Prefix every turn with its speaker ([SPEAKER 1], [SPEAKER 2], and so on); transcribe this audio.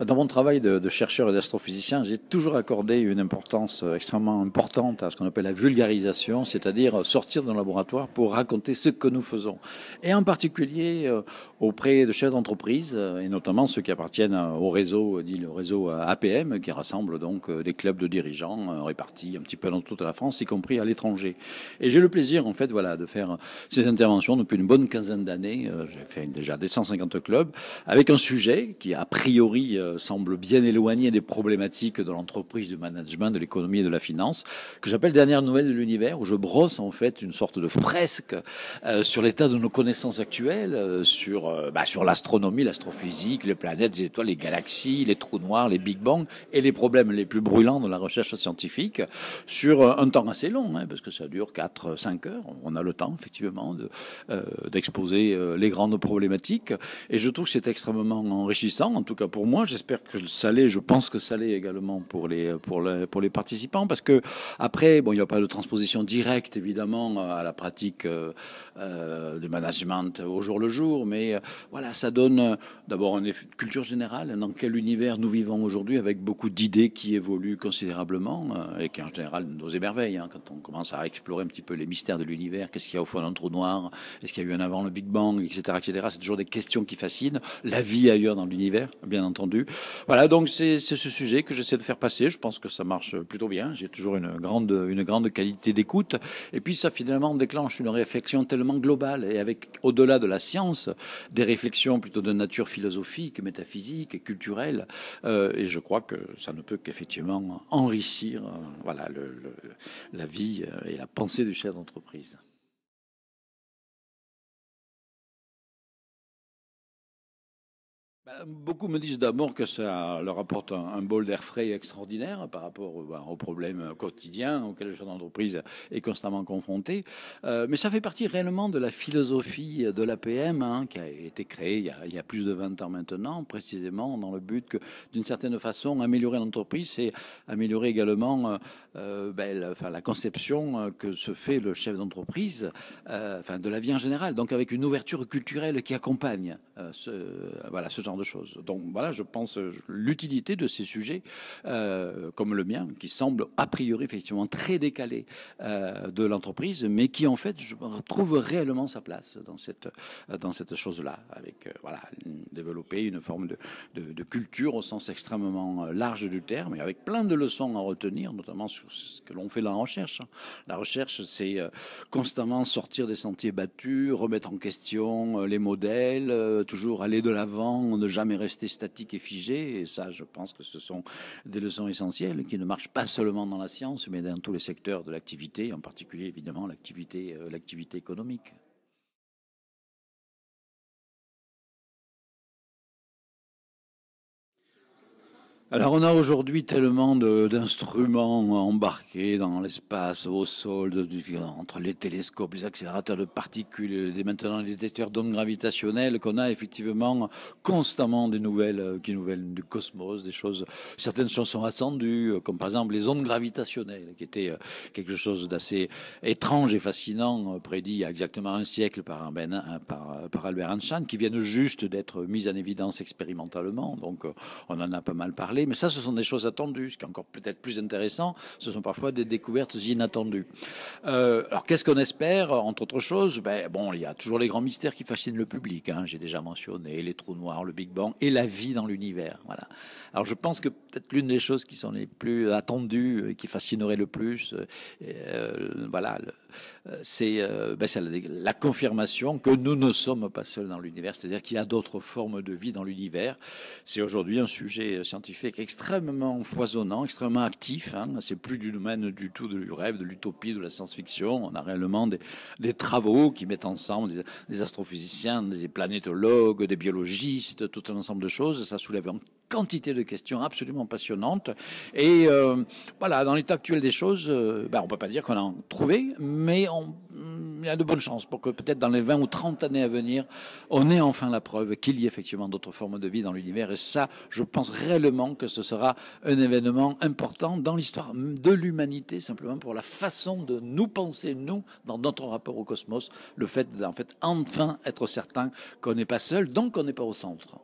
[SPEAKER 1] Dans mon travail de chercheur et d'astrophysicien, j'ai toujours accordé une importance extrêmement importante à ce qu'on appelle la vulgarisation, c'est-à-dire sortir d'un laboratoire pour raconter ce que nous faisons. Et en particulier auprès de chefs d'entreprise, et notamment ceux qui appartiennent au réseau, dit le réseau APM, qui rassemble donc des clubs de dirigeants répartis un petit peu dans toute la France, y compris à l'étranger. Et j'ai le plaisir, en fait, voilà, de faire ces interventions depuis une bonne quinzaine d'années. J'ai fait déjà des 150 clubs, avec un sujet qui, a priori, semble bien éloigné des problématiques de l'entreprise, du management, de l'économie et de la finance, que j'appelle Dernière nouvelle de l'univers, où je brosse en fait une sorte de fresque sur l'état de nos connaissances actuelles, sur l'astronomie, l'astrophysique, les planètes, les étoiles, les galaxies, les trous noirs, les Big Bang et les problèmes les plus brûlants de la recherche scientifique sur un temps assez long, parce que ça dure 4-5 heures. On a le temps, effectivement, d'exposer les grandes problématiques. Et je trouve que c'est extrêmement enrichissant, en tout cas pour moi. J'espère que ça l'est, je pense que ça l'est également pour les participants, parce que après, bon, il n'y a pas de transposition directe, évidemment, à la pratique de management au jour le jour, mais voilà, ça donne d'abord une culture générale dans quel univers nous vivons aujourd'hui, avec beaucoup d'idées qui évoluent considérablement et qui en général nous émerveillent quand on commence à explorer un petit peu les mystères de l'univers. Qu'est-ce qu'il y a au fond d'un trou noir? Est-ce qu'il y a eu un avant le Big Bang, etc., etc. C'est toujours des questions qui fascinent. La vie ailleurs dans l'univers, bien entendu. Voilà, donc c'est ce sujet que j'essaie de faire passer. Je pense que ça marche plutôt bien. J'ai toujours une grande qualité d'écoute. Et puis ça finalement déclenche une réflexion tellement globale et avec, au-delà de la science, des réflexions plutôt de nature philosophique, métaphysique et culturelle. Et je crois que ça ne peut qu'effectivement enrichir la vie et la pensée du chef d'entreprise. Beaucoup me disent d'abord que ça leur apporte un bol d'air frais extraordinaire par rapport aux problèmes quotidiens auxquels le chef d'entreprise est constamment confronté. Mais ça fait partie réellement de la philosophie de l'APM, qui a été créée il y a plus de 20 ans maintenant, précisément dans le but que, d'une certaine façon, améliorer l'entreprise, c'est améliorer également la conception que se fait le chef d'entreprise, de la vie en général, donc avec une ouverture culturelle qui accompagne ce genre de choses. Donc voilà, je pense l'utilité de ces sujets comme le mien, qui semble a priori effectivement très décalé de l'entreprise, mais qui en fait je trouve réellement sa place dans cette chose-là, avec développer une forme de culture au sens extrêmement large du terme, et avec plein de leçons à retenir, notamment sur ce que l'on fait dans la recherche. La recherche, c'est constamment sortir des sentiers battus, remettre en question les modèles, toujours aller de l'avant, ne jamais rester statique et figé. Et ça, je pense que ce sont des leçons essentielles qui ne marchent pas seulement dans la science, mais dans tous les secteurs de l'activité, en particulier évidemment l'activité économique. Alors on a aujourd'hui tellement d'instruments embarqués dans l'espace, au sol, entre les télescopes, les accélérateurs de particules, maintenant les détecteurs d'ondes gravitationnelles, qu'on a effectivement constamment des nouvelles du cosmos, certaines choses sont attendues, comme par exemple les ondes gravitationnelles, qui étaient quelque chose d'assez étrange et fascinant, prédit il y a exactement un siècle par Albert Einstein, qui viennent juste d'être mises en évidence expérimentalement. Donc on en a pas mal parlé. Mais ça, ce sont des choses attendues. Ce qui est encore peut-être plus intéressant, ce sont parfois des découvertes inattendues. Alors, qu'est-ce qu'on espère, entre autres choses? Il y a toujours les grands mystères qui fascinent le public. J'ai déjà mentionné les trous noirs, le Big Bang et la vie dans l'univers. Voilà. Alors, je pense que peut-être l'une des choses qui sont les plus attendues et qui fascinerait le plus, c'est la confirmation que nous ne sommes pas seuls dans l'univers, c'est-à-dire qu'il y a d'autres formes de vie dans l'univers. C'est aujourd'hui un sujet scientifique extrêmement foisonnant, extrêmement actif. C'est plus du domaine du tout du rêve, de l'utopie, de la science-fiction. On a réellement des travaux qui mettent ensemble des astrophysiciens, des planétologues, des biologistes, tout un ensemble de choses. Ça soulève une quantité de questions absolument passionnantes. Et dans l'état actuel des choses, on peut pas dire qu'on a trouvé, mais il y a de bonnes chances pour que peut-être dans les 20 ou 30 années à venir, on ait enfin la preuve qu'il y ait effectivement d'autres formes de vie dans l'univers. Et ça, je pense réellement que ce sera un événement important dans l'histoire de l'humanité, simplement pour la façon de nous penser, nous, dans notre rapport au cosmos, le fait d'en fait enfin être certain qu'on n'est pas seul, donc qu'on n'est pas au centre.